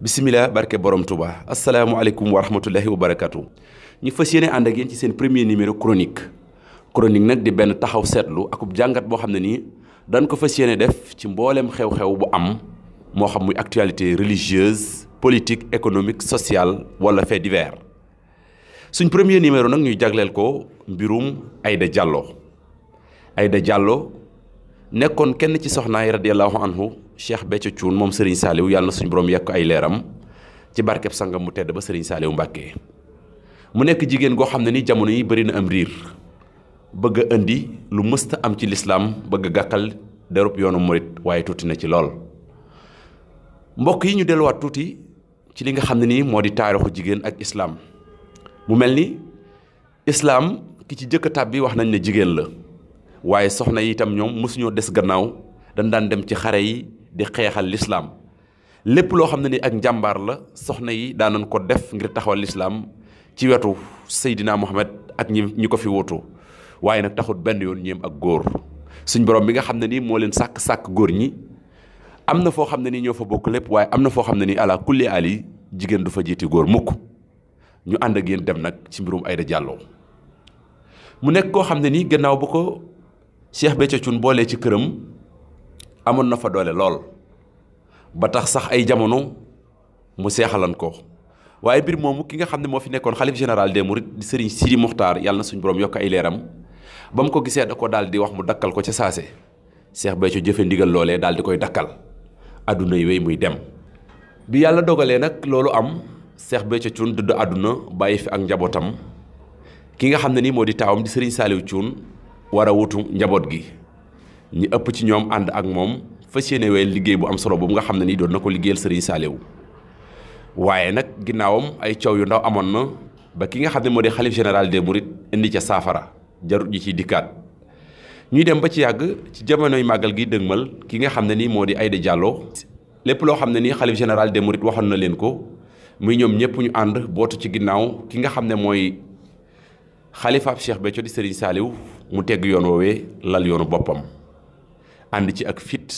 bisimilah barke borom Touba asalaamualeykum wa rahmatullahi wa barakatu ñu fas yéene ànd ak yéen ci seen premier numéro chronique nag di benn taxaw seetlu akub jàngat boo xam ne nii dañ ko fas yéene def ci mbooleem xew-xew bu am moo xam muy actualité religieuse politique économique sociale wala fait divers suñ premier numéro nag ñuy jagleel ko mbirum Aïda Diallo nekkoon kenn ci soxnaay radiyallahu anhu Cheikh Béthio Thioune moom Serigne Saliou yàlla na suñu borom yekk ay leeram ci barkeb sangam mu tedd ba Serigne Saliou Mbàkke mu nekk jigéen goo xam ne ni jamono yi bëri na am riir bëgg a indi lu mësta am ci lislaam bëgg a gàkkal derub yoonu murit waaye tuuti na ci lool mbokk yi ñu delluwaat tuuti ci li nga xam ne nii moo di taarixu jigéen ak islaam mu mel ni islaam ki ci jëkk a tàbbi wax nañ ne jigéen la waaye soxna yi itam ñoom mësuñoo des gannaaw dañ daan dem ci xare yi di xeexal lislaam lépp loo xam ne ni ak njàmbaar la soxna yi daanañ ko def ngir taxawal lislaam ci wetu Seydina Muhammad ak ñi ko fi wuutu waaye nag taxut benn yoon ñeem ak góor suñ borom bi nga xam ne nii moo leen sàkk góor ñi am na foo xam ne nii ñoo fa bokk lépp waaye am na foo xam ne nii ala kulli ali jigéen du fa jiiti góor mukk ñu ànd ak yéen dem nag ci mbirum Aïda Diallo mu nekk koo xam ne nii gannaaw bu ko Cheikh Béthio Thioune boolee ci këram amoon na fa doole lool ba tax sax ay jamono mu seexalan ko waaye mbir moomu ki nga xam ne moo fi nekkoon xalif général des mourides di Serigne Sidi Mokhtar yàlla na suñu borom yokk ay leeram ba mu ko gisee da ko daal di wax mu dakkal ko ca saase Cheikh Béthio jëfe ndigal loolee daal di koy dakkal adduna yi wéy muy dem bi yàlla dogalee nag loolu am Cheikh Béthio Thioune dëdd àdduna bàyyi fi ak njabootam ki nga xam ne nii moo di taawam di Serigne Saliou Thioune war a wutu njaboot gi ñi ëpp ci ñoom ànd ak moom fas yéene wéyal liggéey bu am solo boobu nga xam ne nii doon na ko liggéeyal Serigne Saliou waaye nag ginnaawam ay coow yu ndaw amoon na ba ki nga xam ne moo di xalif général des mourides indi ca saafara jarut ji ciy dikkaat ñuy dem ba ci yàgg ci jamonoy màggal gi dëgmal ki nga xam ne nii moo di Aïda Diallo lépp loo xam ne nii xalif général des mourides waxoon na leen ko muy ñoom ñëpp ñu ànd bootu ci ginnaaw ki nga xam ne mooy xalifaab Cheikh Béthio di Serigne Saliou mu tegg yoon woowee lal yoonu boppam ànd ci ak fit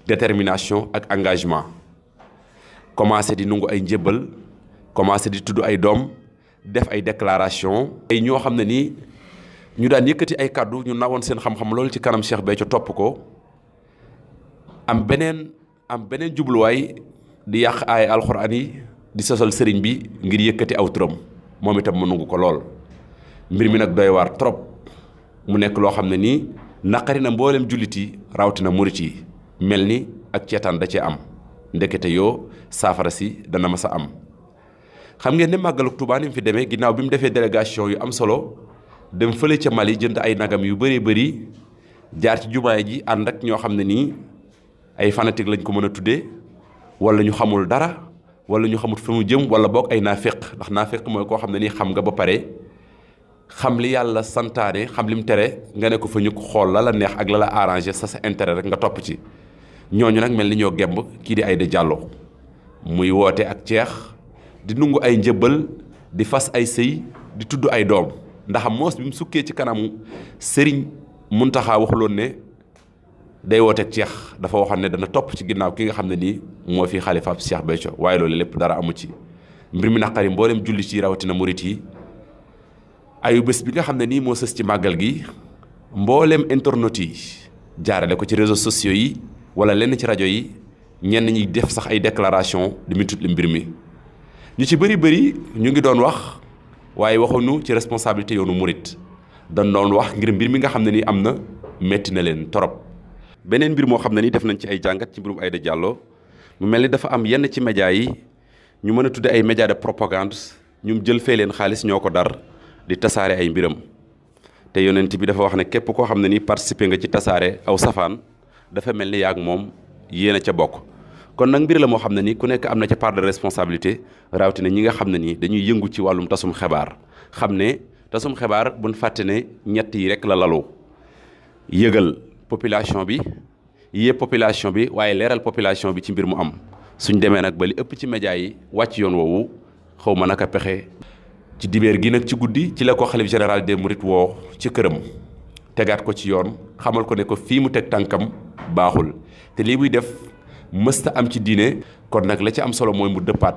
détermination ak engagement commencé di nungu ay njébbal commencé di tudd ay doom def ay déclaration ay ñoo xam ne nii ñu daan yëkkati ay kàddu ñu nawoon seen xam-xam loolu ci kanam Cheikh Béthio topp ko am beneen jubluwaay di yàq ay alxuraan yi di sosal sëriñ bi ngir yëkkati aw turam moom itam mu nungu ko lool mbir mi nag doy waar trop mu nekk loo xam ne nii naqari na mboolem jullit yi rawatina murit yi mel ni ak ceetaan da cee am ndekete yoo saafara si dana mas a am xam ngeen ne màggalu Tuubaa ni mu fi demee ginnaaw bi mu defee délégation yu am solo dem fële ca Mali jënd ay nagam yu bëree bëri jaar ci jumaay ji ànd ak ñoo xam ne nii ay fanatique lañ ko mën a tuddee wala ñu xamul dara wala ñu xamul fi mu jëm wala boog ay naaféq ndax naaféq mooy koo xam ne nii xam nga ba pare xam li yàlla santaane xam li mu tere nga ne ko fa ñu ko xool la neex ak la arrangé sa intérêt rek nga topp ci ñooñu nag mel ni ñoo gemb kii di Aïda Diallo muy woote ak ceex di nungu ay njëbbal di fas ay sëy di tudd ay doom ndax moos bi mu sukkee ci kanamu Serigne Mountakha waxuloon ne day woote ak ceex dafa waxoon ne dana topp ci ginnaaw ki nga xam ne nii moo fi xalifaab Cheikh Béthio waaye loolu lépp dara amu ci mbir mi naqari mboolem julli ci rawatina murit yi ayu bés bi nga xam ne nii moo sës ci màggal gi mboolem internet yi jaarale ko ci réseaux sociaux yi wala lenn ci rajo yi ñenn ñi def sax ay déclaration di multiplier mbir mi ñu ci bëri ñu ngi doon wax waaye waxuñu ci responsabilité yoonu murit dañ doon wax ngir mbir mi nga xam ne nii am na metti na leen torop beneen mbir moo xam ne nii def nañ ci ay jàngat ci mbirum Aïda Diallo mu mel ni dafa am yenn ci média yi ñu mën a tudde ay média de propagande ñu jël fee leen xaalis ñoo ko dar di tasaare ay mbiram te yonent bi dafa wax ne képp koo xam ne nii participer nga ci tasaare aw safaan dafa mel ni yaag moom yéen a ca bokk kon nag mbir la moo xam ne nii ku nekk am na ca part de responsabilité rawatina ñi nga xam ne nii dañuy yëngu ci wàllum tasum xibaar xam ne tasum xibaar buñ fàtte ne ñett yi rek la lalu yëgal population bi yee population bi waaye leeral population bi ci mbir mu am suñ demee nag ba li ëpp ci média yi wàcc yoon woowu xaw ma naka pexe ci dibeer gi nag ci guddi ci la ko xalif général des mourides woo ci këram tegaat ko ci yoon xamal ko ne ko fii mu teg tànkam baaxul te lii muy def mësta am ci diine. kon nag la ci am solo mooy mu dëppaat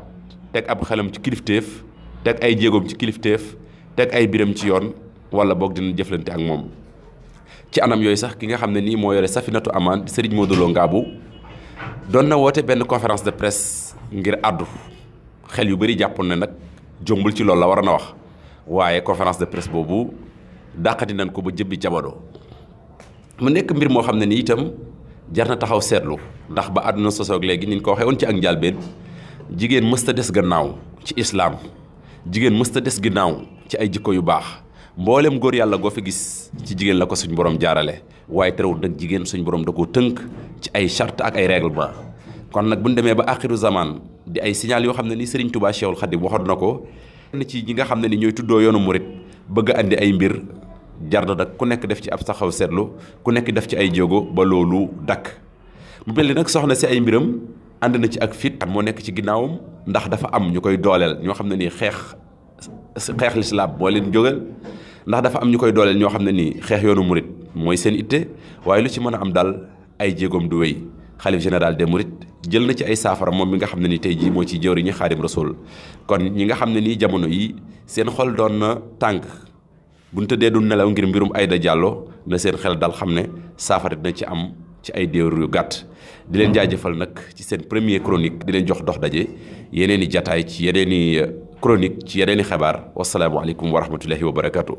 teg ab xelam ci kilifteef teg ay jéegoom ci kilifteef teg ay biram ci yoon wala boog dina jëflante ak moom ci anam yooyu sax ki nga xam ne nii moo yore Safinatu Amaan di Serigne Modou Lo Ngabou doon na woote benn conférence de presse ngir àddu xel yu bëri jàppoon ne nag jombul ci loolu la war na wax waaye conférence de presse boobu dàqati nañ ko ba jëbbi jamono mu nekk mbir moo xam ne ni itam jar na taxaw seetlu ndax ba àdduna sosoog léegi ni ñu ko waxee woon ci ak njàlbeen jigéen mësta des gannaaw ci islaam jigéen mësta des ginnaaw ci ay jikko yu baax mboolem góor yàlla goo fi gis ci jigéen la ko suñ borom jaarale waaye terewul nag jigéen suñ borom da koo tënk ci ay charte ak ay règlement kon nag bu ñu demee ba axiru zaman di ay signal yoo xam ne ni Serigne Touba Cheikhul Khadim waxoon na ko ci ñi nga xam ne ni ñooy tuddoo yoonu murit bëgg a andi ay mbir jar na nag ku nekk def ci ab taxaw seetlu ku nekk def ci ay jéego ba loolu dakk mu mel ni nag soxna si ay mbiram ànd na ci ak fit moo nekk ci ginnaawam ndax dafa am ñu koy dooleel ñoo xam ne nii xeex lislaam moo leen jógal ndax dafa am ñu koy dooleel ñoo xam ne nii xeex yoonu murit mooy seen itte waaye lu ci mën a am daal ay jéegoom du wéy xalif général des mourides jël na ci ay saafara moom mi nga xam ne ni tey jii moo ci jëwriñu Xaadim Rasul kon ñi nga xam ne nii jamono yi seen xol doon na tànk bu ñu tëddee du nelaw ngir mbirum Aïda Diallo na seen xel dal xam ne saafara dina ci am ci ay déewar yu gàtt di leen jaajëfal nag ci seen premier chronique di leen jox dox daje yeneen i jataay ci yeneen i chronique ci yeneen i xibaar wasalaamualeykum wa rahmatullahi wa barakaatu.